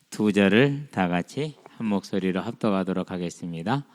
두 절을 다 같이 한 목소리로 합독하도록 하겠습니다.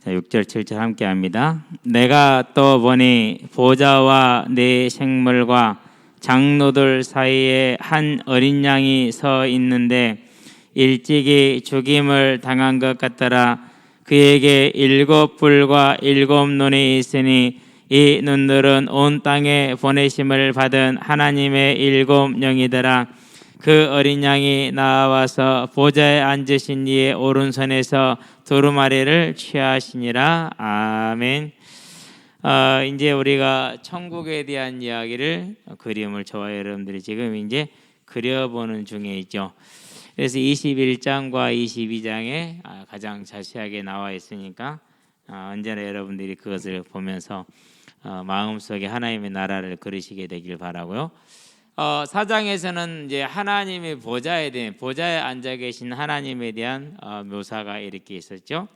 자, 6절 7절 함께 합니다. 내가 또 보니 보좌와 네 생물과 장로들 사이에 한 어린 양이 서 있는데 일찍이 죽임을 당한 것 같더라. 그에게 7뿔과 7눈이 있으니 이 눈들은 온 땅에 보내심을 받은 하나님의 7영이더라. 그 어린 양이 나와서 보좌에 앉으신 이의 오른손에서 두루마리를 취하시니라. 아멘. 이제 우리가 천국에 대한 이야기를 그림을 저와 여러분들이 지금 이제 그려보는 중에 있죠. 그래서 21장과 22장에 가장 자세하게 나와 있으니까 언제나 여러분들이 그것을 보면서 마음속에 하나님의 나라를 그리시게 되길 바라고요. 4장에서는 이제 하나님의 보좌에 앉아 계신 하나님에 대한 묘사가 이렇게 있었죠.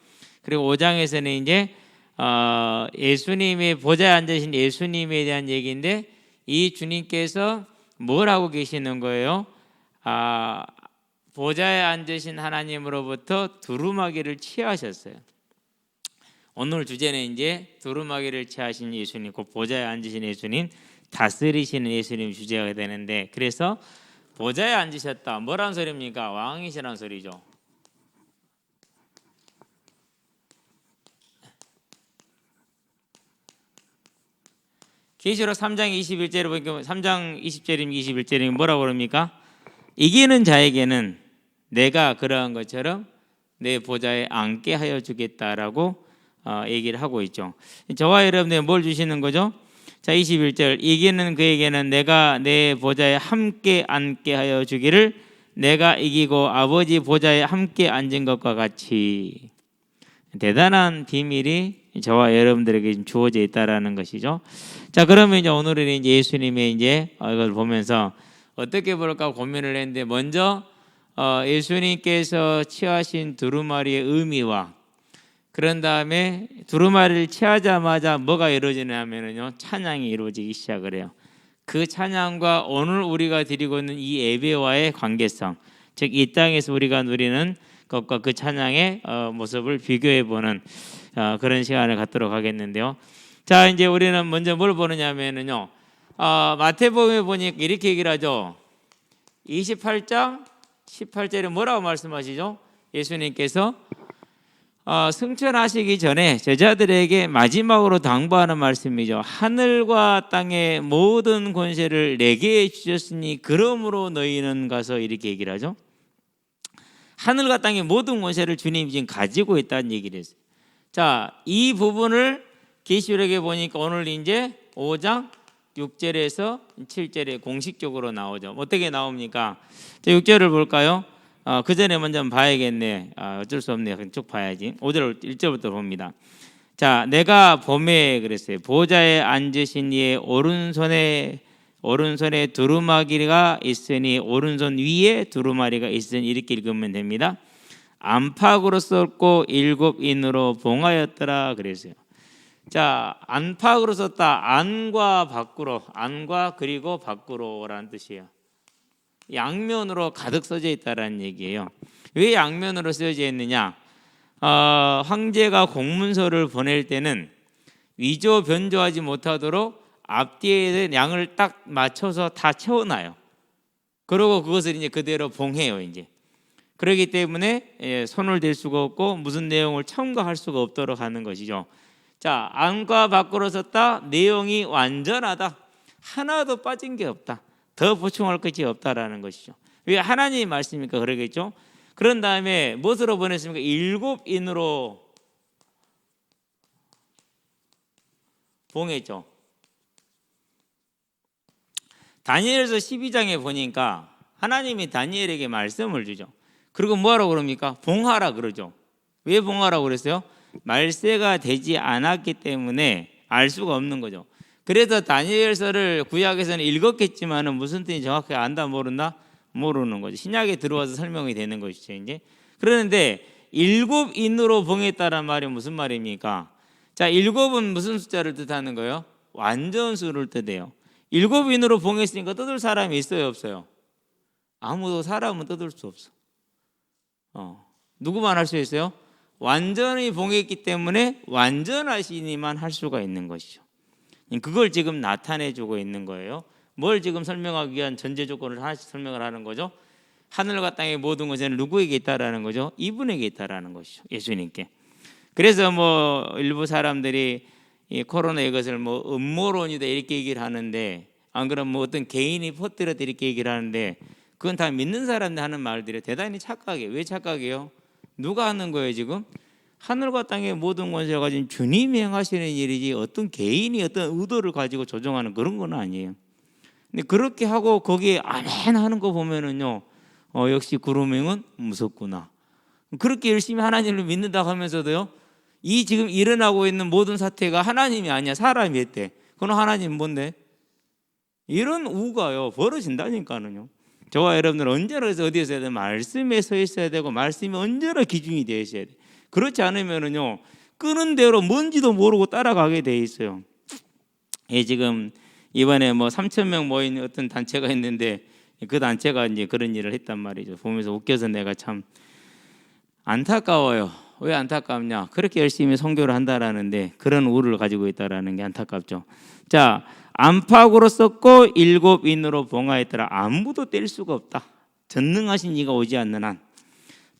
그리고 5장에서는 이제 예수님의 보좌에 앉으신 예수님에 대한 얘기인데 이 주님께서 뭘 하고 계시는 거예요? 보좌에 앉으신 하나님으로부터 두루마기를 취하셨어요. 오늘 주제는 이제 두루마기를 취하신 예수님, 그 보좌에 앉으신 예수님, 다스리시는 예수님 주제가 되는데, 그래서 보좌에 앉으셨다. 뭐란 소리입니까? 왕이시란 소리죠. 계시록 3장 21절에 보니까 3장 20절이면 21절이면 뭐라고 그럽니까? 이기는 자에게는 내가 그러한 것처럼 내 보좌에 앉게 하여 주겠다라고 얘기를 하고 있죠. 저와 여러분들 뭘 주시는 거죠? 자, 21절 이기는 그에게는 내가 내 보좌에 함께 앉게 하여 주기를 내가 이기고 아버지 보좌에 함께 앉은 것과 같이. 대단한 비밀이 저와 여러분들에게 주어져 있다라는 것이죠. 자, 그러면 이제 오늘은 이제 예수님의 이제 이걸 보면서 어떻게 볼까 고민을 했는데, 먼저 예수님께서 취하신 두루마리의 의미와 그런 다음에 두루마리를 취하자마자 뭐가 이루어지냐면요, 찬양이 이루어지기 시작을 해요. 그 찬양과 오늘 우리가 드리고 있는 이 예배와의 관계성, 즉 이 땅에서 우리가 누리는 것과 그 찬양의 모습을 비교해보는 그런 시간을 갖도록 하겠는데요. 자, 이제 우리는 먼저 뭘 보느냐면요, 마태복음에 보니까 이렇게 얘기를 하죠. 28장 18절에 뭐라고 말씀하시죠? 예수님께서 승천하시기 전에 제자들에게 마지막으로 당부하는 말씀이죠. 하늘과 땅의 모든 권세를 내게 주셨으니 그러므로 너희는 가서, 이렇게 얘기를 하죠. 하늘과 땅의 모든 권세를 주님이 지금 가지고 있다는 얘기를 했어요. 자, 이 부분을 계시록에 보니까 오늘 이제 5장 6절에서 7절에 공식적으로 나오죠. 어떻게 나옵니까? 자, 6절을 볼까요? 그 전에 먼저 봐야겠네. 어쩔 수 없네요. 쭉 봐야지. 5절 1절부터 봅니다. 자, 내가 봄에 그랬어요. 보좌에 앉으신 이의 오른손에 두루마기가 있으니 오른손 위에 두루마리가 있으니, 이렇게 읽으면 됩니다. 안팎으로 썼고 7인으로 봉하였더라 그랬어요. 자, 안팎으로 썼다. 안과 밖으로, 안과 그리고 밖으로라는 뜻이에요. 양면으로 가득 써져 있다라는 얘기예요. 왜 양면으로 써져 있느냐? 황제가 공문서를 보낼 때는 위조 변조하지 못하도록 앞뒤에 양을 딱 맞춰서 다 채워놔요. 그리고 그것을 이제 그대로 봉해요. 이제 그렇기 때문에 손을 댈 수가 없고 무슨 내용을 첨가할 수가 없도록 하는 것이죠. 자, 안과 밖으로 썼다. 내용이 완전하다. 하나도 빠진 게 없다. 더 보충할 것이 없다라는 것이죠. 왜? 하나님의 말씀이니까 그러겠죠. 그런 다음에 무엇으로 보냈습니까? 7인으로 봉했죠. 다니엘서 12장에 보니까 하나님이 다니엘에게 말씀을 주죠. 그리고 뭐하라고 그럽니까? 봉하라 그러죠. 왜 봉하라고 그랬어요? 말세가 되지 않았기 때문에 알 수가 없는 거죠. 그래서 다니엘서를 구약에서는 읽었겠지만은 무슨 뜻인지 정확하게 안다 모른다? 모르는 거죠. 신약에 들어와서 설명이 되는 것이죠. 이제 그러는데 7인으로 봉했다란 말이 무슨 말입니까? 자, 7은 무슨 숫자를 뜻하는 거예요? 완전수를 뜻해요. 7인으로 봉했으니까 뜯을 사람이 있어요, 없어요? 아무도 사람은 뜯을 수 없어. 누구만 할 수 있어요? 완전히 봉했기 때문에 완전하시니만 할 수가 있는 것이죠. 그걸 지금 나타내주고 있는 거예요. 뭘 지금 설명하기 위한 전제 조건을 하나씩 설명을 하는 거죠. 하늘과 땅의 모든 것은 누구에게 있다라는 거죠? 이분에게 있다라는 것이죠. 예수님께. 그래서 뭐 일부 사람들이 이 코로나 이것을 뭐 음모론이다 이렇게 얘기를 하는데, 안 그러면 뭐 어떤 개인이 퍼뜨렸다 이렇게 얘기를 하는데, 그건 다 믿는 사람들 하는 말들이 대단히 착각이에요. 왜 착각이에요? 누가 하는 거예요 지금? 하늘과 땅의 모든 권세를 가진 주님이 행하시는 일이지 어떤 개인이 어떤 의도를 가지고 조종하는 그런 건 아니에요. 근데 그렇게 하고 거기에 아멘 하는 거 보면은요, 역시 구름행은 무섭구나. 그렇게 열심히 하나님을 믿는다고 하면서도요, 이 지금 일어나고 있는 모든 사태가 하나님이 아니야, 사람이 했대. 그럼 하나님 뭔데? 이런 우가요 벌어진다니까는요. 저와 여러분들은 언제나 그래서 어디에 서야 돼? 말씀에 서 있어야 되고, 말씀이 언제나 기준이 되어 있어야 돼. 그렇지 않으면은요, 끄는 대로 뭔지도 모르고 따라가게 돼 있어요. 지금 이번에 뭐 3,000명 모인 어떤 단체가 있는데, 그 단체가 이제 그런 일을 했단 말이죠. 보면서 웃겨서 내가 참 안타까워요. 왜 안타깝냐? 그렇게 열심히 선교를 한다라는데 그런 우를 가지고 있다라는 게 안타깝죠. 자, 안팎으로 썼고 7인으로 봉하였더라. 아무도 뗄 수가 없다. 전능하신 이가 오지 않는 한.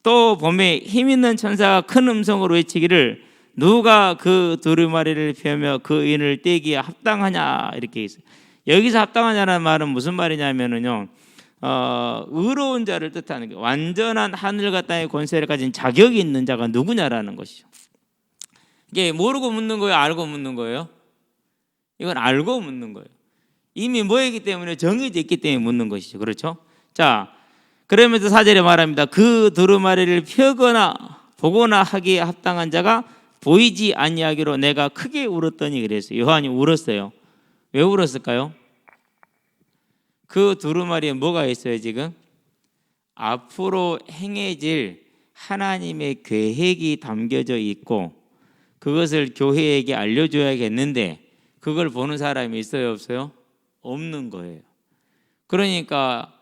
또 봄에 힘 있는 천사가 큰 음성으로 외치기를 누가 그 두루마리를 펴며 그 인을 떼기에 합당하냐, 이렇게 있어요. 여기서 합당하냐는 말은 무슨 말이냐면은요, 의로운 자를 뜻하는 게, 완전한 하늘과 땅의 권세를 가진 자격이 있는 자가 누구냐라는 것이죠. 이게 모르고 묻는 거예요, 알고 묻는 거예요? 이건 알고 묻는 거예요. 이미 뭐이기 때문에 정해져 있기 때문에 묻는 것이죠. 그렇죠? 자, 그러면서 4절에 말합니다. 그 두루마리를 펴거나 보거나 하기에 합당한 자가 보이지 아니하기로 내가 크게 울었더니 그랬어요. 요한이 울었어요. 왜 울었을까요? 그 두루마리에 뭐가 있어요 지금? 앞으로 행해질 하나님의 계획이 담겨져 있고, 그것을 교회에게 알려줘야겠는데 그걸 보는 사람이 있어요 없어요? 없는 거예요. 그러니까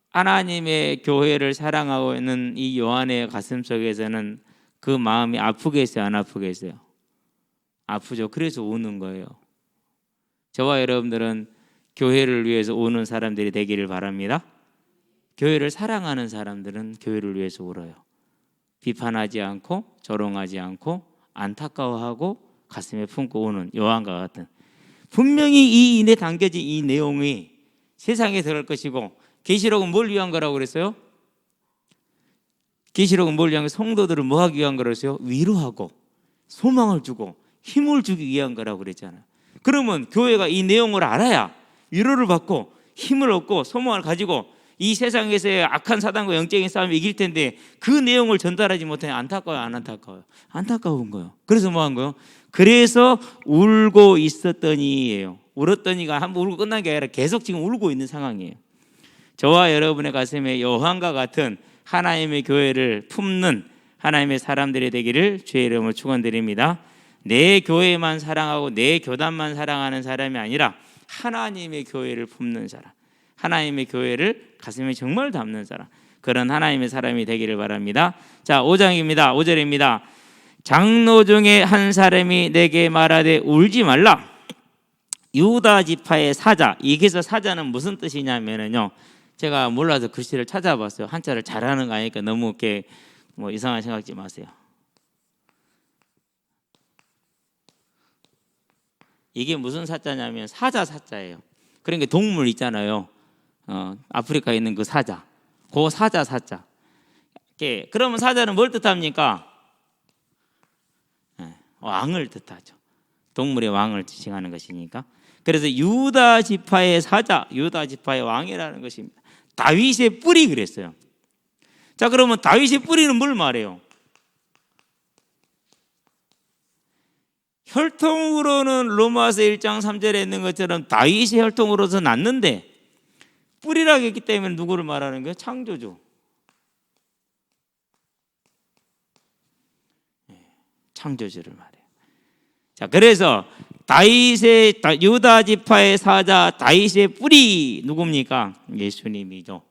하나님의 교회를 사랑하고 있는 이 요한의 가슴 속에서는 그 마음이 아프겠어요, 안 아프겠어요? 아프죠. 그래서 우는 거예요. 저와 여러분들은 교회를 위해서 우는 사람들이 되기를 바랍니다. 교회를 사랑하는 사람들은 교회를 위해서 울어요. 비판하지 않고 조롱하지 않고 안타까워하고 가슴에 품고 우는 요한과 같은, 분명히 이 인에 담겨진 이 내용이 세상에 들어갈 것이고, 계시록은 뭘 위한 거라고 그랬어요? 계시록은 뭘 위한 거? 성도들을 뭐 하기 위한 거라고요? 위로하고 소망을 주고 힘을 주기 위한 거라고 그랬잖아요. 그러면 교회가 이 내용을 알아야 위로를 받고 힘을 얻고 소망을 가지고 이 세상에서의 악한 사단과 영적인 싸움을 이길 텐데, 그 내용을 전달하지 못해 안타까워요, 안 안타까워요? 안타까운 거예요. 그래서 뭐 한 거예요? 그래서 울고 있었더니예요. 울었더니가 한번 울고 끝난 게 아니라 계속 지금 울고 있는 상황이에요. 저와 여러분의 가슴에 요한과 같은 하나님의 교회를 품는 하나님의 사람들이 되기를 주의 이름으로 축원드립니다. 내 교회만 사랑하고 내 교단만 사랑하는 사람이 아니라 하나님의 교회를 품는 사람, 하나님의 교회를 가슴에 정말 담는 사람, 그런 하나님의 사람이 되기를 바랍니다. 자, 5장입니다. 5절입니다. 장로 중에 한 사람이 내게 말하되 울지 말라. 유다 지파의 사자. 여기서 사자는 무슨 뜻이냐면요, 제가 몰라서 글씨를 찾아봤어요. 한자를 잘하는 거 아니니까 너무 이렇게 뭐 이상한 생각하지 마세요. 이게 무슨 사자냐면 사자 사자예요. 그러니까 동물 있잖아요. 아프리카에 있는 그 사자. 그 사자 사자. 그러면 사자는 뭘 뜻합니까? 왕을 뜻하죠. 동물의 왕을 지칭하는 것이니까. 그래서 유다 지파의 사자, 유다 지파의 왕이라는 것입니다. 다윗의 뿔이 그랬어요. 자, 그러면 다윗의 뿌리는 뭘 말해요? 혈통으로는 로마서 1장 3절에 있는 것처럼 다윗의 혈통으로서 났는데, 뿌리라고 했기 때문에 누구를 말하는 거예요? 창조주. 창조주를 말해요. 자, 그래서 다윗의 유다 지파의 사자 다윗의 뿌리 누굽니까? 예수님이죠.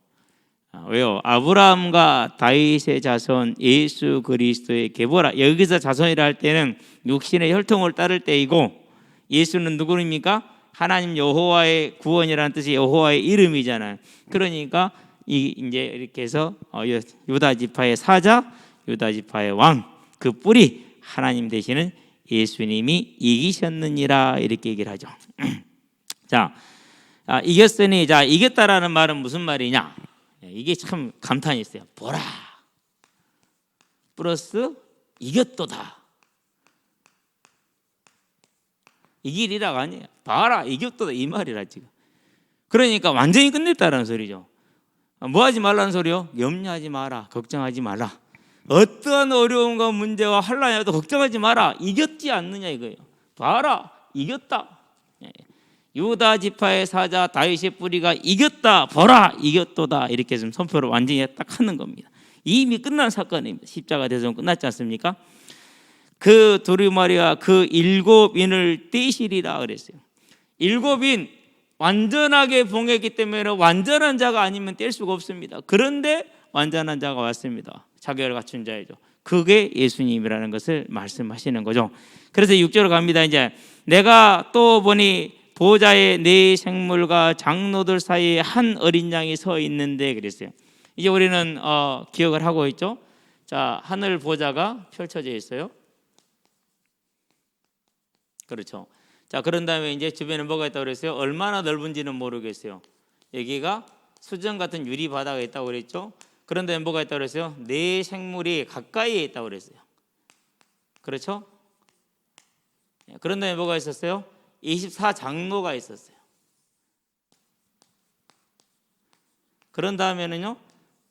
왜요? 아브라함과 다윗의 자손 예수 그리스도의 계보라. 여기서 자손이라 할 때는 육신의 혈통을 따를 때이고, 예수는 누구입니까? 하나님 여호와의 구원이라는 뜻이 여호와의 이름이잖아요. 그러니까 이제 이렇게 해서 유다 지파의 사자, 유다 지파의 왕, 그 뿌리 하나님 되시는 예수님이 이기셨느니라, 이렇게 얘기를 하죠. 자, 이겼으니, 자, 이겼다라는 말은 무슨 말이냐? 이게 참 감탄이 있어요. 보라 플러스 이겼도다. 이길이라가 아니에요. 봐라 이겼도다, 이 말이라 지금. 그러니까 완전히 끝냈다라는 소리죠. 뭐 하지 말라는 소리요? 염려하지 마라, 걱정하지 마라. 어떠한 어려움과 문제와 환난이 와도 걱정하지 마라. 이겼지 않느냐 이거예요. 봐라 이겼다. 유다 지파의 사자 다윗의 뿌리가 이겼다. 보라 이겼도다. 이렇게 좀 선포를 완전히 딱 하는 겁니다. 이미 끝난 사건입니다. 십자가 대전 끝났지 않습니까? 그 두루마리와 그 7인을 떼시리라 그랬어요. 7인 완전하게 봉했기 때문에 완전한 자가 아니면 뗄 수가 없습니다. 그런데 완전한 자가 왔습니다. 자격을 갖춘 자이죠. 그게 예수님이라는 것을 말씀하시는 거죠. 그래서 6절로 갑니다. 이제 내가 또 보니 보좌에 네 생물과 장로들 사이에 한 어린 양이 서 있는데 그랬어요. 이제 우리는 기억을 하고 있죠. 자, 하늘 보좌가 펼쳐져 있어요. 그렇죠. 자, 그런 다음에 이제 주변에 뭐가 있다고 그랬어요? 얼마나 넓은지는 모르겠어요. 여기가 수정 같은 유리 바다가 있다고 그랬죠. 그런 다음에 뭐가 있다고 그랬어요? 네 생물이 가까이에 있다고 그랬어요. 그렇죠? 그런 다음에 뭐가 있었어요? 24장로가 있었어요. 그런 다음에는요,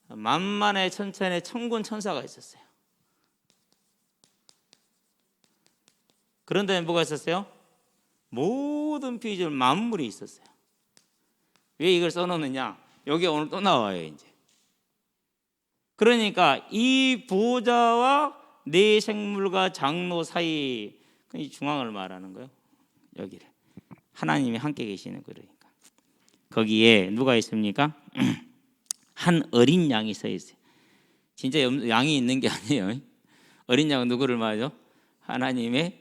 만만의 천천의 천군 천사가 있었어요. 그런 다음에 뭐가 있었어요? 모든 피조물 만물이 있었어요. 왜 이걸 써놓느냐? 여기 오늘 또 나와요 이제. 그러니까 이 보좌와 네 생물과 장로 사이, 이 중앙을 말하는 거예요. 여기를 하나님이 함께 계시는 거니까. 거기에 누가 있습니까? 한 어린 양이 서 있어요. 진짜 양이 있는 게 아니에요. 어린 양은 누구를 말하죠? 하나님의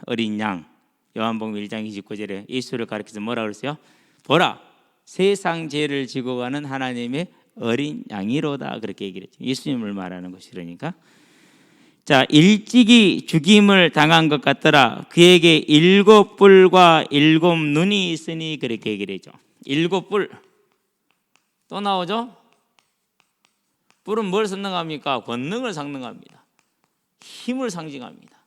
어린 양. 요한복음 1장 29절에 예수를 가리켜서 뭐라 그랬어요? 보라 세상 죄를 지고 가는 하나님의 어린 양이로다, 그렇게 얘기를 했죠. 예수님을 말하는 것이. 그러니까 자, 일찍이 죽임을 당한 것 같더라. 그에게 7뿔과 7눈이 있으니, 그렇게 얘기를 했죠. 7뿔 또 나오죠. 뿔은 뭘 상징합니까? 권능을 상징합니다. 힘을 상징합니다.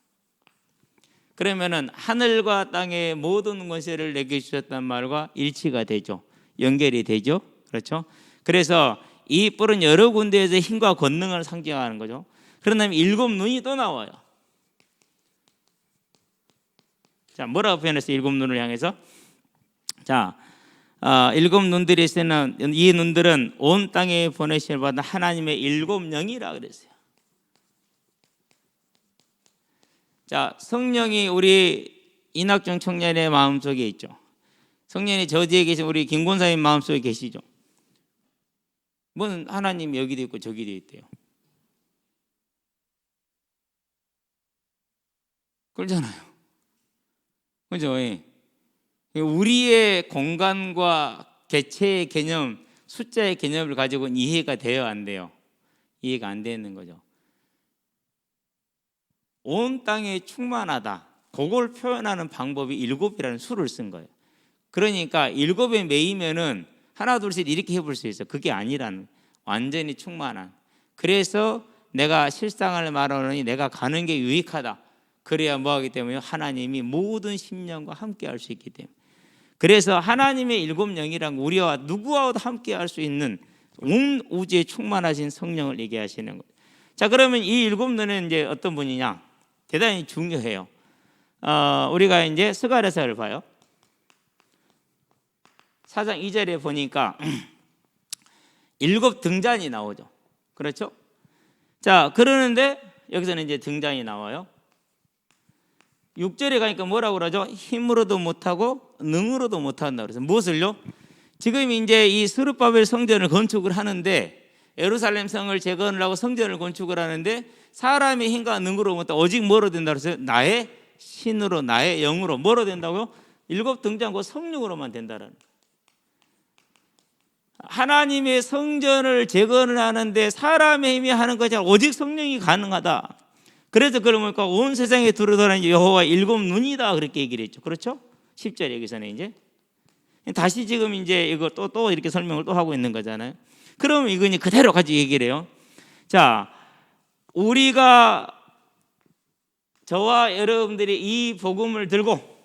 그러면은 하늘과 땅의 모든 권세를 내게 주셨단 말과 일치가 되죠. 연결이 되죠. 그렇죠? 그래서 이 뿔은 여러 군데에서 힘과 권능을 상징하는 거죠. 그런 다음에 7눈이 또 나와요. 자, 뭐라고 표현했어요? 7눈을 향해서. 자, 7눈들이 있으면 이 눈들은 온 땅에 보내심을 받은 하나님의 7영이라 그랬어요. 자, 성령이 우리 이낙정 청년의 마음속에 있죠. 성령이 저지에 계신 우리 김권사님 마음속에 계시죠. 뭔 하나님 여기도 있고 저기도 있대요. 그렇잖아요. 그죠? 우리의 공간과 개체의 개념, 숫자의 개념을 가지고는 이해가 돼요, 안 돼요? 이해가 안 되는 거죠. 온 땅에 충만하다, 그걸 표현하는 방법이 7이라는 수를 쓴 거예요. 그러니까 7에 매이면은 하나 둘셋 이렇게 해볼 수 있어요. 그게 아니라는, 완전히 충만한. 그래서 내가 실상을 말하노니 내가 가는 게 유익하다. 그래야 뭐하기 때문에 하나님이 모든 심령과 함께 할 수 있기 때문에. 그래서 하나님의 7영이란 우리와 누구와도 함께 할 수 있는 온 우주에 충만하신 성령을 얘기하시는 거예요. 자, 그러면 이 7눈은 이제 어떤 분이냐? 대단히 중요해요. 우리가 이제 스가랴서를 봐요. 4장 2절에 보니까 7 등잔이 나오죠. 그렇죠? 자, 그러는데 여기서는 이제 등잔이 나와요. 6절에 가니까 뭐라고 그러죠? 힘으로도 못하고 능으로도 못한다. 그래서 무엇을요? 지금 이제 이 스룹바벨 성전을 건축을 하는데, 예루살렘 성을 재건하려고 성전을 건축을 하는데 사람의 힘과 능으로 못해 오직 뭐로 된다고 했어요? 나의 신으로, 나의 영으로. 뭐로 된다고요? 7 등장고 성령으로만 된다는. 하나님의 성전을 재건을 하는데 사람의 힘이 하는 것이 아니라 오직 성령이 가능하다. 그래서 그러니까 온 세상에 두루다니는 여호와의 7 눈이다, 그렇게 얘기를 했죠. 그렇죠? 10절 여기서는 이제 다시 지금 이제 이거 또 이렇게 설명을 또 하고 있는 거잖아요. 그러면 이거 그대로 가지고 얘기를 해요. 자, 우리가, 저와 여러분들이 이 복음을 들고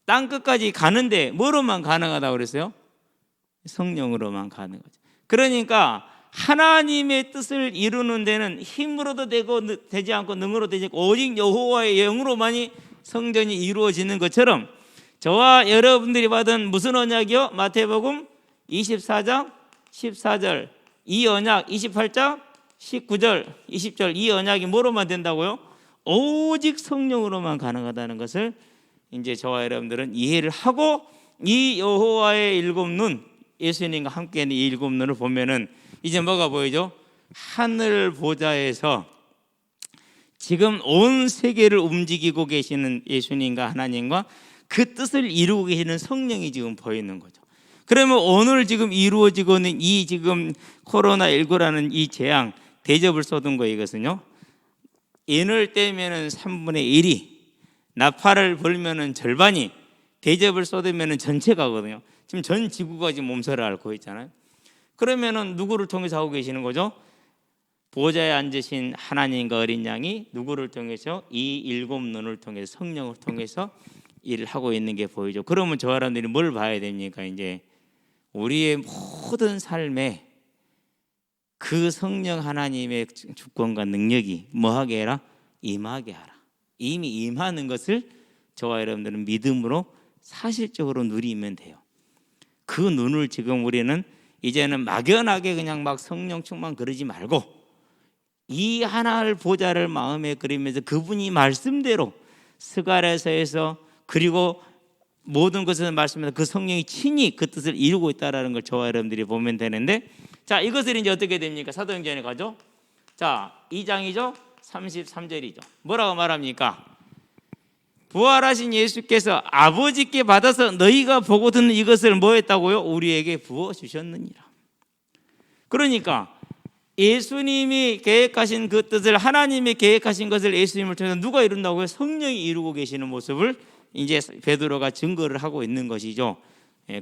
땅 끝까지 가는데 뭐로만 가능하다고 그랬어요? 성령으로만 가능하죠. 그러니까 하나님의 뜻을 이루는 데는 힘으로도 되지 않고 능으로 되지 않고 오직 여호와의 영으로만이 성전이 이루어지는 것처럼, 저와 여러분들이 받은 무슨 언약이요? 마태복음 24장 14절 이 언약, 28장 19절 20절 이 언약이 뭐로만 된다고요? 오직 성령으로만 가능하다는 것을 이제 저와 여러분들은 이해를 하고, 이 여호와의 7 눈, 예수님과 함께 있는 이 7 눈을 보면은 이제 뭐가 보이죠? 하늘 보좌에서 지금 온 세계를 움직이고 계시는 예수님과 하나님과 그 뜻을 이루고 계시는 성령이 지금 보이는 거죠. 그러면 오늘 지금 이루어지고 있는 이 지금 코로나19라는 이 재앙, 대접을 쏟은 거, 이것은요, 인을 떼면은 3분의 1이, 나팔을 불면은 절반이, 대접을 쏟으면은 전체가거든요. 지금 전 지구가 지금 몸살을 앓고 있잖아요. 그러면은 누구를 통해서 하고 계시는 거죠? 보좌에 앉으신 하나님과 어린 양이 누구를 통해서? 이 7 눈을 통해서, 성령을 통해서 일을 하고 있는 게 보이죠. 그러면 저 사람들이 뭘 봐야 됩니까? 이제 우리의 모든 삶에 그 성령 하나님의 주권과 능력이 뭐하게 해라? 임하게 하라. 이미 임하는 것을 저와 여러분들은 믿음으로 사실적으로 누리면 돼요. 그 눈을 지금 우리는 이제는 막연하게 그냥 막 성령 충만 그러지 말고, 이 하나를 보좌를 마음에 그리면서 그분이 말씀대로 스가랴서에서, 그리고 모든 것을 말씀해서 그 성령이 친히 그 뜻을 이루고 있다는 걸 저와 여러분들이 보면 되는데, 자, 이것을 이제 어떻게 됩니까? 사도행전에 가죠. 자, 2장이죠 33절이죠 뭐라고 말합니까? 부활하신 예수께서 아버지께 받아서 너희가 보고 듣는 이것을 뭐 했다고요? 우리에게 부어주셨느니라. 그러니까 예수님이 계획하신 그 뜻을, 하나님이 계획하신 것을 예수님을 통해서 누가 이룬다고요? 성령이 이루고 계시는 모습을 이제 베드로가 증거를 하고 있는 것이죠.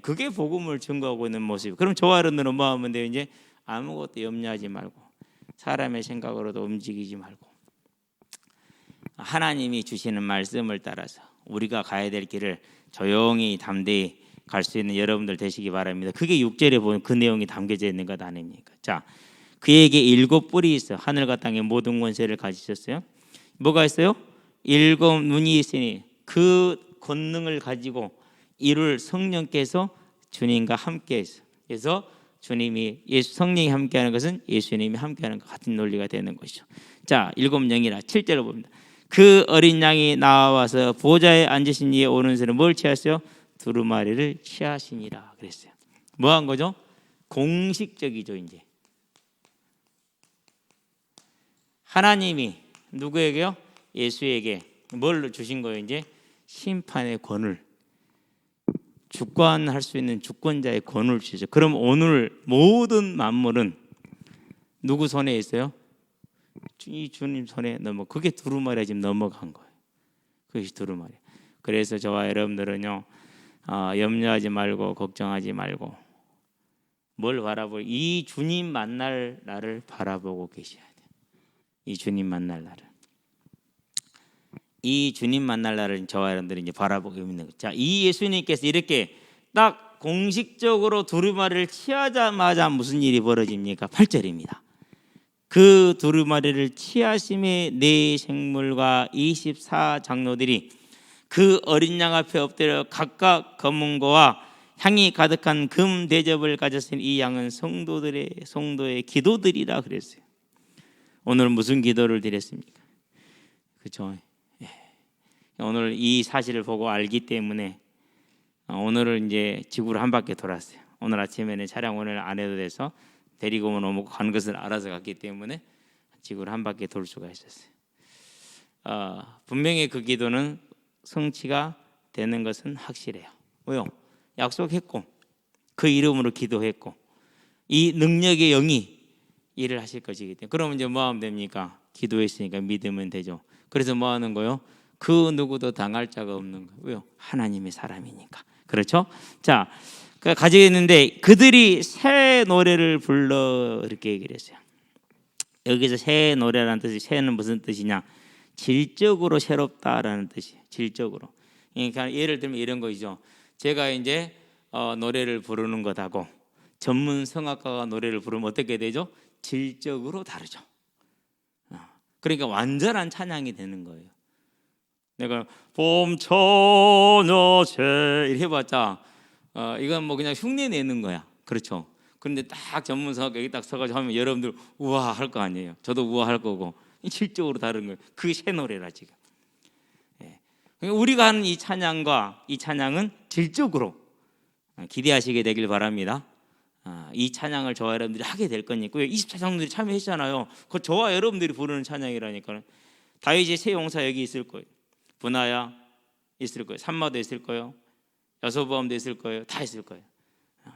그게 복음을 증거하고 있는 모습. 그럼 저와 여러분들은 뭐 하면 돼요? 이제 아무것도 염려하지 말고, 사람의 생각으로도 움직이지 말고, 하나님이 주시는 말씀을 따라서 우리가 가야 될 길을 조용히 담대히 갈 수 있는 여러분들 되시기 바랍니다. 그게 6절에 보면 그 내용이 담겨져 있는 것 아닙니까? 자, 그에게 7 뿔이 있어 하늘과 땅의 모든 권세를 가지셨어요. 뭐가 있어요? 7 눈이 있으니 그 권능을 가지고 이룰 성령께서 주님과 함께 있어. 그래서 주님이, 성령이 함께하는 것은 예수님이 함께하는 것 같은 논리가 되는 것이죠. 자, 7 영이라 7절을 봅니다. 그 어린 양이 나와서 보좌에 앉으신 이의 오른손에 뭘 취하셨어요? 두루마리를 취하시니라 그랬어요. 뭐 한 거죠? 공식적이죠. 이제 하나님이 누구에게요? 예수에게 뭘 주신 거예요? 이제 심판의 권을, 주권할 수 있는 주권자의 권을 주죠. 그럼 오늘 모든 만물은 누구 손에 있어요? 이 주님 손에 그게 두루마리가 지금 넘어간 거예요. 그것이 두루마리. 그래서 저와 여러분들은요, 염려하지 말고 걱정하지 말고 뭘 바라보고, 이 주님 만날 날을 바라보고 계셔야 돼요. 이 주님 만날 날을, 이 주님 만날 날을 저와 여러분들이 이제 바라보고 있는 거죠. 자, 이 예수님께서 이렇게 딱 공식적으로 두루마리를 취하자마자 무슨 일이 벌어집니까? 8절입니다. 그 두루마리를 취하심에 네 생물과 24 장로들이 그 어린 양 앞에 엎드려 각각 검은 거와 향이 가득한 금 대접을 가졌으니 이 양은 성도의 기도들이라 그랬어요. 오늘 무슨 기도를 드렸습니까? 그렇죠? 오늘 이 사실을 보고 알기 때문에 오늘은 이제 지구를 한 바퀴 돌았어요. 오늘 아침에는 촬영 오늘 안 해도 돼서 데리고 오면 가는 것을 알아서 갔기 때문에 지구를 한 바퀴 돌 수가 있었어요. 분명히 그 기도는 성취가 되는 것은 확실해요. 왜요? 약속했고 그 이름으로 기도했고 이 능력의 영이 일을 하실 것이기 때문에. 그러면 이제 뭐 하면 됩니까? 기도했으니까 믿으면 되죠. 그래서 뭐 하는 거요? 그 누구도 당할 자가 없는 거예요. 왜요? 하나님의 사람이니까. 그렇죠? 자, 가지겠는데 그들이 새 노래를 불러 이렇게 얘기를 했어요. 여기서 새 노래라는 뜻이, 새는 무슨 뜻이냐? 질적으로 새롭다라는 뜻이에요. 질적으로. 그러니까 예를 들면 이런 거죠. 제가 이제 노래를 부르는 것하고 전문 성악가가 노래를 부르면 어떻게 되죠? 질적으로 다르죠. 그러니까 완전한 찬양이 되는 거예요. 내가 봄처녀새 이렇게 해봤자 이건 뭐 그냥 흉내 내는 거야. 그렇죠. 그런데 딱 전문 성악가 여기 딱 서가지고 하면 여러분들 우와 할 거 아니에요. 저도 우와 할 거고. 질적으로 다른 거예요. 그게 새 노래라 지금. 우리가 하는 이 찬양과 이 찬양은 질적으로 기대하시게 되길 바랍니다. 이 찬양을 저와 여러분들이 하게 될 거니까 24장로들이 참여했잖아요. 그 저와 여러분들이 부르는 찬양이라니까요. 다윗의 새 용사 여기 있을 거예요. 분하야 있을 거예요. 산마도 있을 거예요. 여소보암도 있을 거예요. 다 있을 거예요.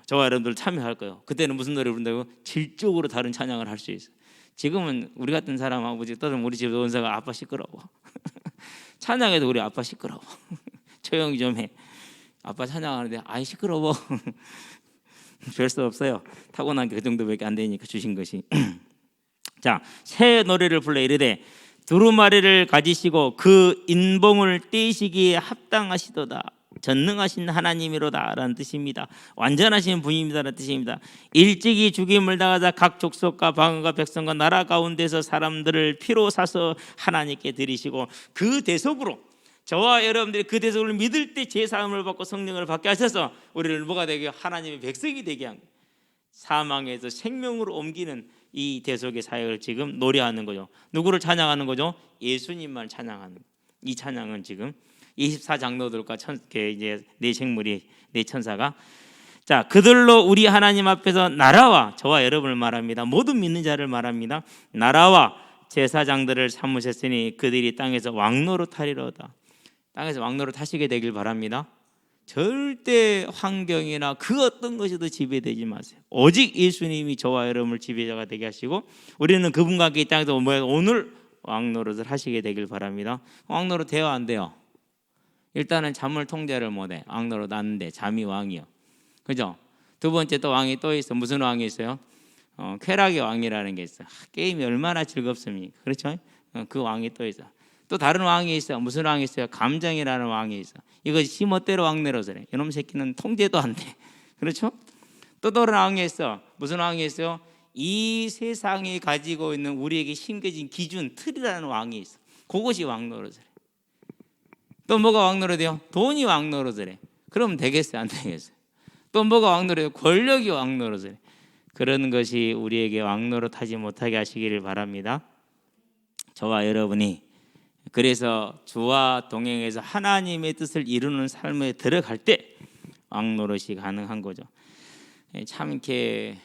저와 여러분들 참여할 거예요. 그때는 무슨 노래 부른다고? 질적으로 다른 찬양을 할 수 있어요. 지금은 우리 같은 사람 아버지 떠들면 우리 집 원사가 아빠 시끄러워. 찬양해도 우리 아빠 시끄러워. 조용히 좀 해. 아빠 찬양하는데 아이 시끄러워. 별 수 없어요. 타고난 게 그 정도밖에 안 되니까 주신 것이. 자, 새 노래를 불러 이르되 두루마리를 가지시고 그 인봉을 떼시기에 합당하시도다. 전능하신 하나님이로다라는 뜻입니다. 완전하신 분입니다라는 뜻입니다. 일찍이 죽임을 당하자 각 족속과 방언과 백성과 나라 가운데서 사람들을 피로 사서 하나님께 드리시고 그 대속으로 저와 여러분들이 그 대속을 믿을 때 제사함을 받고 성령을 받게 하셔서 우리를 뭐가 되게 하나님의 백성이 되게 한 거예요. 사망에서 생명으로 옮기는 이 대속의 사역을 지금 노래하는 거죠. 누구를 찬양하는 거죠? 예수님만 찬양하는 거예요. 이 찬양은 지금 24장로들과 이제 네 생물이 네 천사가 자 그들로 우리 하나님 앞에서 나라와 저와 여러분을 말합니다. 모든 믿는 자를 말합니다. 나라와 제사장들을 삼으셨으니 그들이 땅에서 왕노릇하리로다. 땅에서 왕노릇 하시게 되길 바랍니다. 절대 환경이나 그 어떤 것에도 지배되지 마세요. 오직 예수님이 저와 여러분을 지배자가 되게 하시고 우리는 그분과 함께 이 땅에서 오늘 왕노릇을 하시게 되길 바랍니다. 왕노릇 돼요 안 돼요? 일단은 잠을 통제를 못해. 왕노릇 하는데 잠이 왕이요. 그죠? 두 번째 또 왕이 또 있어. 무슨 왕이 있어요? 쾌락의 왕이라는 게 있어. 게임이 얼마나 즐겁습니까? 그렇죠? 그 왕이 또 있어. 또 다른 왕이 있어. 무슨 왕이 있어요? 감정이라는 왕이 있어. 이거 지멋대로 왕내로서래. 이놈 새끼는 통제도 안 돼. 그렇죠? 또 다른 왕이 있어. 무슨 왕이 있어요? 이 세상이 가지고 있는 우리에게 심겨진 기준, 틀이라는 왕이 있어. 그것이 왕노릇이래. 또 뭐가 왕노릇이요? 돈이 왕노릇이래. 그럼 되겠어요? 안 되겠어요? 또 뭐가 왕노릇이요? 권력이 왕노릇이래. 그런 것이 우리에게 왕노릇하지 못하게 하시기를 바랍니다. 저와 여러분이 그래서 주와 동행해서 하나님의 뜻을 이루는 삶에 들어갈 때 왕노릇이 가능한 거죠. 참 이렇게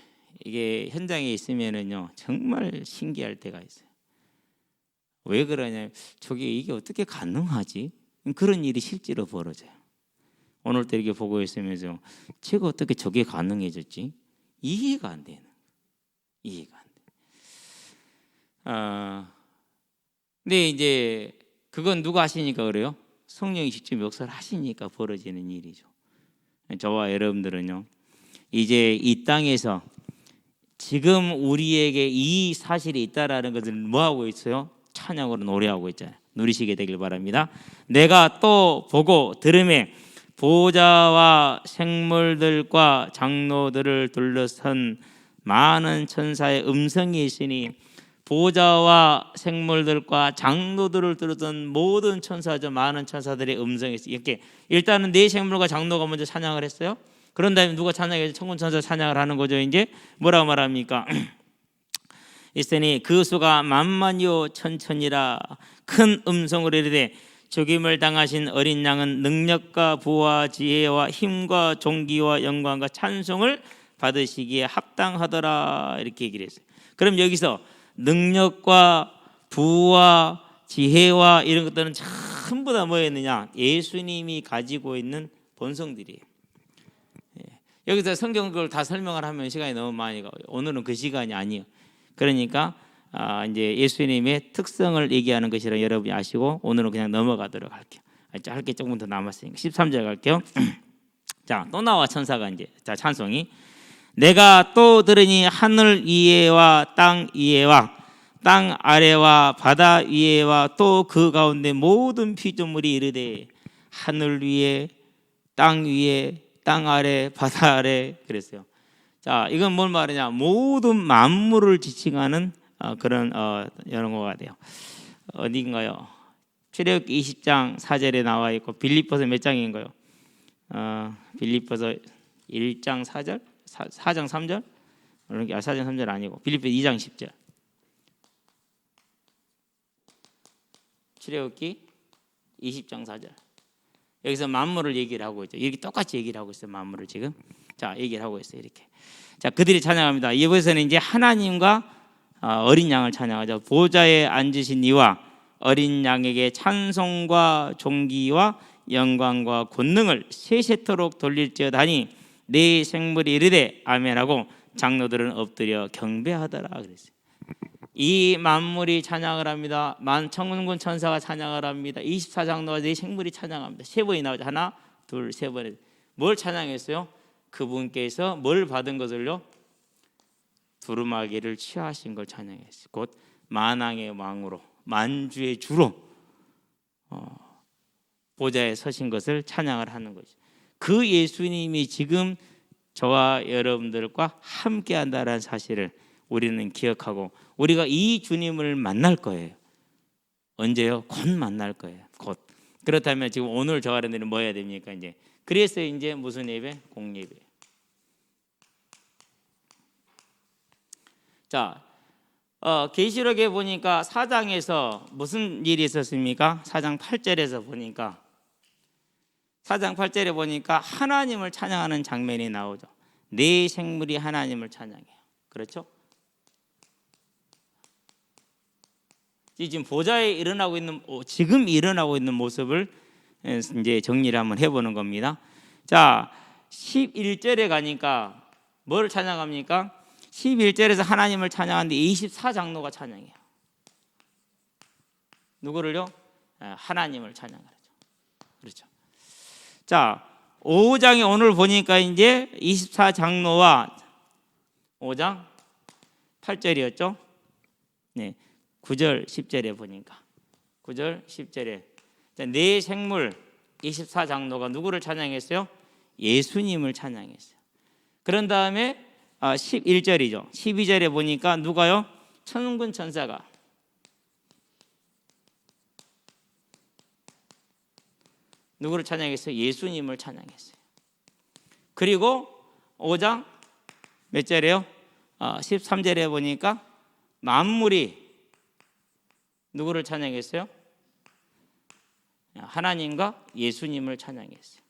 이게 현장에 있으면은요 정말 신기할 때가 있어요. 왜 그러냐? 이게 어떻게 가능하지? 그런 일이 실제로 벌어져요. 오늘도 이렇게 보고 있으면서 제가 어떻게 저게 가능해졌지? 이해가 안 되는 거예요. 이해가 안 돼. 근데 이제 그건 누가 하시니까 그래요? 성령이 직접 역사를 하시니까 벌어지는 일이죠. 저와 여러분들은요 이제 이 땅에서 지금 우리에게 이 사실이 있다라는 것을 뭐 하고 있어요? 찬양으로 노래하고 있잖아요. 누리시게 되길 바랍니다. 내가 또 보고 들음에 보좌와 생물들과 장로들을 둘러선 많은 천사의 음성이 있으니 보좌와 생물들과 장로들을 둘러선 모든 천사죠. 많은 천사들의 음성이 있어요. 이렇게 일단은 네 생물과 장로가 먼저 찬양을 했어요. 그런 다음에 누가 찬양해서 천군 천사 찬양을 하는 거죠. 이제 뭐라고 말합니까? 있으니 그 수가 만만이요 천천이라 큰 음성으로 이르되 죽임을 당하신 어린 양은 능력과 부와 지혜와 힘과 존귀와 영광과 찬송을 받으시기에 합당하더라 이렇게 얘기를 했어요. 그럼 여기서 능력과 부와 지혜와 이런 것들은 전부 다 뭐였느냐? 예수님이 가지고 있는 본성들이에요. 여기서 성경 그걸 다 설명을 하면 시간이 너무 많이 가요. 오늘은 그 시간이 아니에요. 그러니까 이제 예수님의 특성을 얘기하는 것이라 여러분이 아시고 오늘은 그냥 넘어가도록 할게요. 할 게 조금 더 남았으니까 13절 갈게요. 자, 또 나와 천사가 이제 자 찬송이 내가 또 들으니 하늘 위에와 땅 위에와 땅 아래와 바다 위에와 또 그 가운데 모든 피조물이 이르되 하늘 위에 땅 위에 땅 아래 바다 아래 그랬어요. 자, 이건 뭘 말하냐? 모든 만물을 지칭하는 그런 연어가 돼요. 어디인가요? 출애굽기 20장 4절에 나와 있고 빌립보서 몇 장인가요? 빌립보서 1장 4절? 4장 3절? 4장 3절 아니고 빌립보 2장 10절. 출애굽기 20장 4절. 여기서 만물을 얘기를 하고 있죠. 이렇게 똑같이 얘기를 하고 있어요. 만물을 지금. 자, 얘기를 하고 있어요. 이렇게. 자, 그들이 찬양합니다. 이곳에서는 이제 하나님과 어린 양을 찬양하죠. 보좌에 앉으신 이와 어린 양에게 찬송과 존귀와 영광과 권능을 세세토록 돌릴지어다니 네 생물이 이르되 아멘하고 장로들은 엎드려 경배하더라 그랬어요. 이 만물이 찬양을 합니다. 천군군 천사가 찬양을 합니다. 24장로와 네 생물이 찬양합니다. 세 번이 나오죠. 하나, 둘, 세 번에 뭘 찬양했어요? 그분께서 뭘 받은 것을요? 두루마기를 취하신 걸 찬양했어요. 곧 만왕의 왕으로 만주의 주로 보좌에 서신 것을 찬양을 하는 거죠. 그 예수님이 지금 저와 여러분들과 함께 한다는 사실을 우리는 기억하고 우리가 이 주님을 만날 거예요. 언제요? 곧 만날 거예요. 곧. 그렇다면 지금 오늘 저와 여러분들은 뭐 해야 됩니까? 이제 그래서 이제 무슨 예배? 공예배. 자, 계시록에 보니까 4장에서 무슨 일이 있었습니까? 4장 8절에서 보니까 4장 8절에 보니까 하나님을 찬양하는 장면이 나오죠. 네 생물이 하나님을 찬양해요. 그렇죠? 지금 보좌에 지금 일어나고 있는 모습을 이제 정리를 한번 해보는 겁니다. 자, 11절에 가니까 뭘 찬양합니까? 11절에서 하나님을 찬양하는데 24장로가 찬양해요. 누구를요? 하나님을 찬양하죠. 그렇죠. 자, 5장에 오늘 보니까 이제 24장로와 5장 8절이었죠. 네. 9절 10절에 보니까 9절 10절에 네 생물 24장로가 누구를 찬양했어요? 예수님을 찬양했어요. 그런 다음에 11절이죠. 12절에 보니까 누가요? 천군 천사가 누구를 찬양했어요? 예수님을 찬양했어요. 그리고 5장 몇 절에요? 13절에 보니까 만물이 누구를 찬양했어요? 하나님과 예수님을 찬양했어요.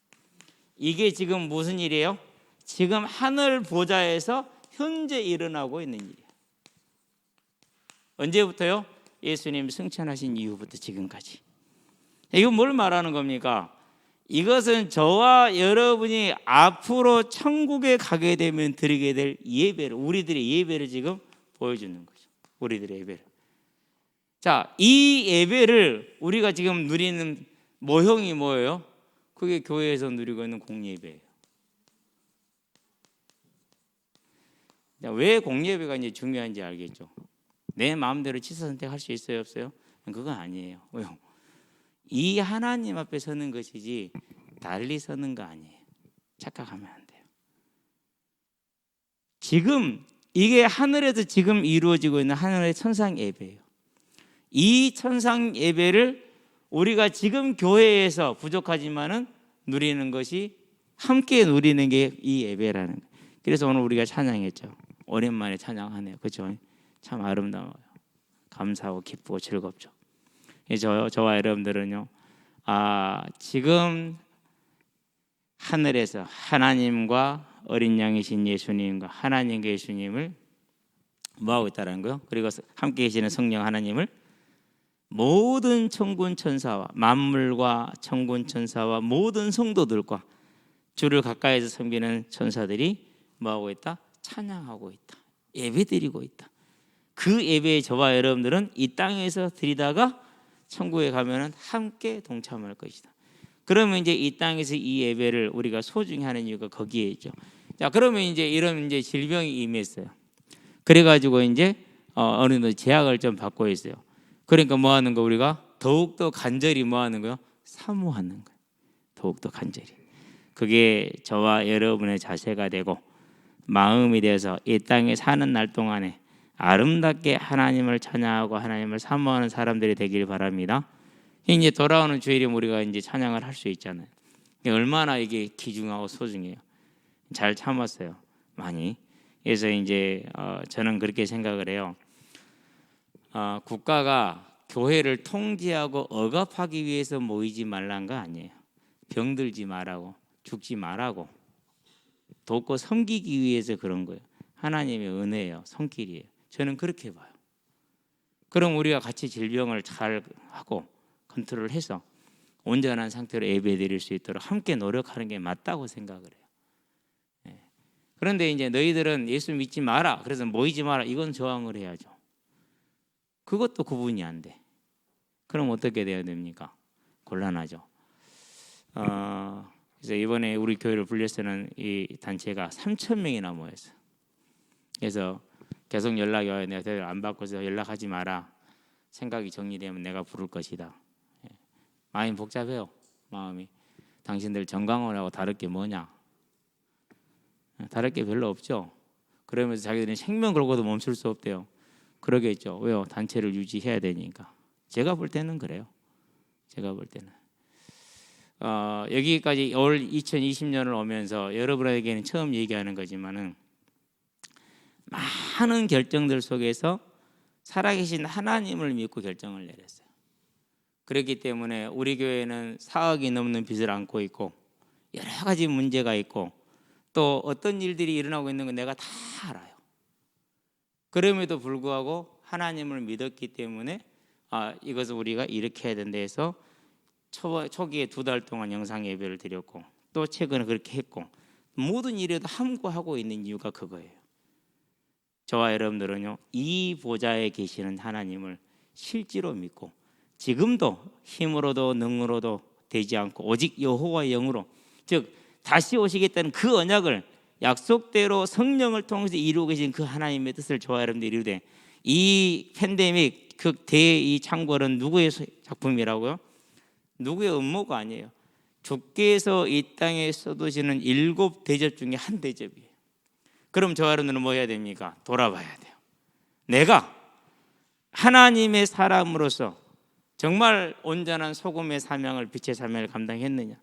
이게 지금 무슨 일이에요? 지금 하늘 보좌에서 현재 일어나고 있는 일이에요. 언제부터요? 예수님 승천하신 이후부터 지금까지. 이건 뭘 말하는 겁니까? 이것은 저와 여러분이 앞으로 천국에 가게 되면 드리게 될 예배를, 우리들의 예배를 지금 보여주는 거죠. 우리들의 예배를. 자, 이 예배를 우리가 지금 누리는 모형이 뭐예요? 그게 교회에서 누리고 있는 공예배예요. 왜 공예배가 이제 중요한지 알겠죠? 내 마음대로 취사 선택할 수 있어요, 없어요? 그건 아니에요. 왜요? 이 하나님 앞에 서는 것이지 달리 서는 거 아니에요. 착각하면 안 돼요. 지금 이게 하늘에서 지금 이루어지고 있는 하늘의 천상 예배예요. 이 천상 예배를 우리가 지금 교회에서 부족하지만은 누리는 것이 함께 누리는 게 이 예배라는 거예요. 그래서 오늘 우리가 찬양했죠. 오랜만에 찬양하네요. 그렇죠? 참 아름다워요. 감사하고 기쁘고 즐겁죠. 저와 여러분들은요 지금 하늘에서 하나님과 어린 양이신 예수님과 하나님과 예수님을 뭐하고 있다는 거요? 그리고 함께 계시는 성령 하나님을 모든 천군 천사와 만물과 천군 천사와 모든 성도들과 주를 가까이서 섬기는 천사들이 뭐하고 있다? 찬양하고 있다. 예배드리고 있다. 그 예배에 저와 여러분들은 이 땅에서 드리다가 천국에 가면은 함께 동참할 것이다. 그러면 이제 이 땅에서 이 예배를 우리가 소중히 하는 이유가 거기에 있죠. 자, 그러면 이제 이런 이제 질병이 임했어요. 그래가지고 이제 어느 정도 제약을 좀 받고 있어요. 그러니까 뭐 하는 거 우리가 더욱더 간절히 뭐 하는 거요? 사모하는 거예요. 더욱더 간절히. 그게 저와 여러분의 자세가 되고 마음이 돼서 이 땅에 사는 날 동안에 아름답게 하나님을 찬양하고 하나님을 사모하는 사람들이 되길 바랍니다. 이제 돌아오는 주일에 우리가 이제 찬양을 할 수 있잖아요. 얼마나 이게 귀중하고 소중해요. 잘 참았어요. 많이. 그래서 이제 저는 그렇게 생각을 해요. 국가가 교회를 통제하고 억압하기 위해서 모이지 말란 거 아니에요. 병들지 말라고, 죽지 말라고, 돕고 섬기기 위해서 그런 거예요. 하나님의 은혜예요. 손길이에요. 저는 그렇게 봐요. 그럼 우리가 같이 질병을 잘 하고 컨트롤해서 온전한 상태로 예배드릴 수 있도록 함께 노력하는 게 맞다고 생각을 해요. 그런데 이제 너희들은 예수 믿지 마라, 그래서 모이지 마라, 이건 저항을 해야죠. 그것도 구분이 안 돼. 그럼 어떻게 돼야 됩니까? 곤란하죠. 그래서 이번에 우리 교회를 불렸서는 이 단체가 3,000명이나 모였어요. 그래서 계속 연락이 와요. 내가 대답 안 받고서 연락하지 마라. 생각이 정리되면 내가 부를 것이다. 마음이 복잡해요. 마음이. 당신들 정강원하고 다를 게 뭐냐? 다를 게 별로 없죠. 그러면서 자기들은 생명 걸고도 멈출 수 없대요. 그러겠죠. 왜요? 단체를 유지해야 되니까. 제가 볼 때는 그래요. 제가 볼 때는. 여기까지 올 2020년을 오면서 여러분에게는 처음 얘기하는 거지만은 많은 결정들 속에서 살아계신 하나님을 믿고 결정을 내렸어요. 그렇기 때문에 우리 교회는 4억이 넘는 빚을 안고 있고 여러 가지 문제가 있고 또 어떤 일들이 일어나고 있는 건 내가 다 알아요. 그럼에도 불구하고 하나님을 믿었기 때문에 이것을 우리가 이렇게 해야 된다 해서 초기에 2달 동안 영상 예배를 드렸고 또 최근에 그렇게 했고 모든 일에도 함구하고 있는 이유가 그거예요. 저와 여러분들은요, 이 보좌에 계시는 하나님을 실제로 믿고 지금도 힘으로도 능으로도 되지 않고 오직 여호와의 영으로, 즉 다시 오시겠다는 그 언약을 약속대로 성령을 통해서 이루고 계신 그 하나님의 뜻을 저와 여러분들이 이루되, 이 팬데믹 그 이 창궐은 누구의 작품이라고요? 누구의 음모가 아니에요. 주께서 이 땅에 쏟으시는 7 대접 중에 한 대접이에요. 그럼 저와 여러분들은 뭐 해야 됩니까? 돌아봐야 돼요. 내가 하나님의 사람으로서 정말 온전한 소금의 사명을, 빛의 사명을 감당했느냐?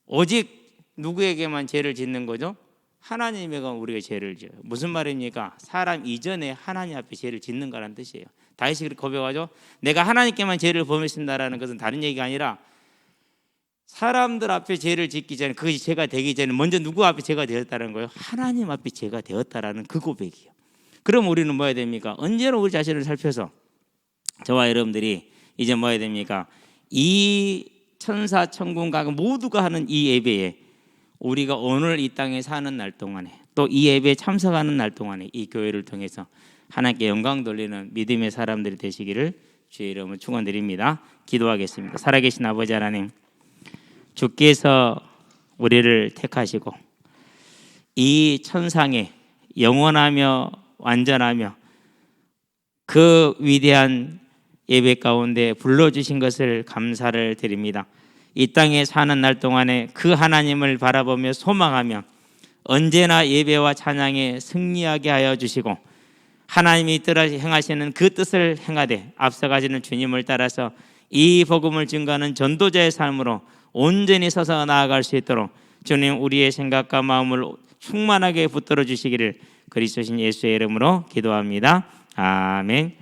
오직 누구에게만 죄를 짓는 거죠? 하나님에게만 우리가 죄를 지어요. 무슨 말입니까? 사람 이전에 하나님 앞에 죄를 짓는 거라는 뜻이에요. 다윗이 그렇게 고백하죠. 내가 하나님께만 죄를 범했습니다라는 것은 다른 얘기가 아니라 사람들 앞에 죄를 짓기 전에, 그것이 죄가 되기 전에 먼저 누구 앞에 죄가 되었다는 거예요? 하나님 앞에 죄가 되었다라는 그 고백이에요. 그럼 우리는 뭐 해야 됩니까? 언제나 우리 자신을 살펴서 저와 여러분들이 이제 뭐 해야 됩니까? 이 천사 천군과 모두가 하는 이 예배에 우리가 오늘 이 땅에 사는 날 동안에 또 이 예배에 참석하는 날 동안에 이 교회를 통해서 하나님께 영광 돌리는 믿음의 사람들이 되시기를 주의 이름으로 축원드립니다. 기도하겠습니다. 살아계신 아버지 하나님, 주께서 우리를 택하시고 이 천상에 영원하며 완전하며 그 위대한 예배 가운데 불러주신 것을 감사를 드립니다. 이 땅에 사는 날 동안에 그 하나님을 바라보며 소망하며 언제나 예배와 찬양에 승리하게 하여 주시고 하나님이 행하시는 그 뜻을 행하되 앞서가시는 주님을 따라서 이 복음을 증거하는 전도자의 삶으로 온전히 서서 나아갈 수 있도록 주님 우리의 생각과 마음을 충만하게 붙들어 주시기를 그리스도신 예수의 이름으로 기도합니다. 아멘.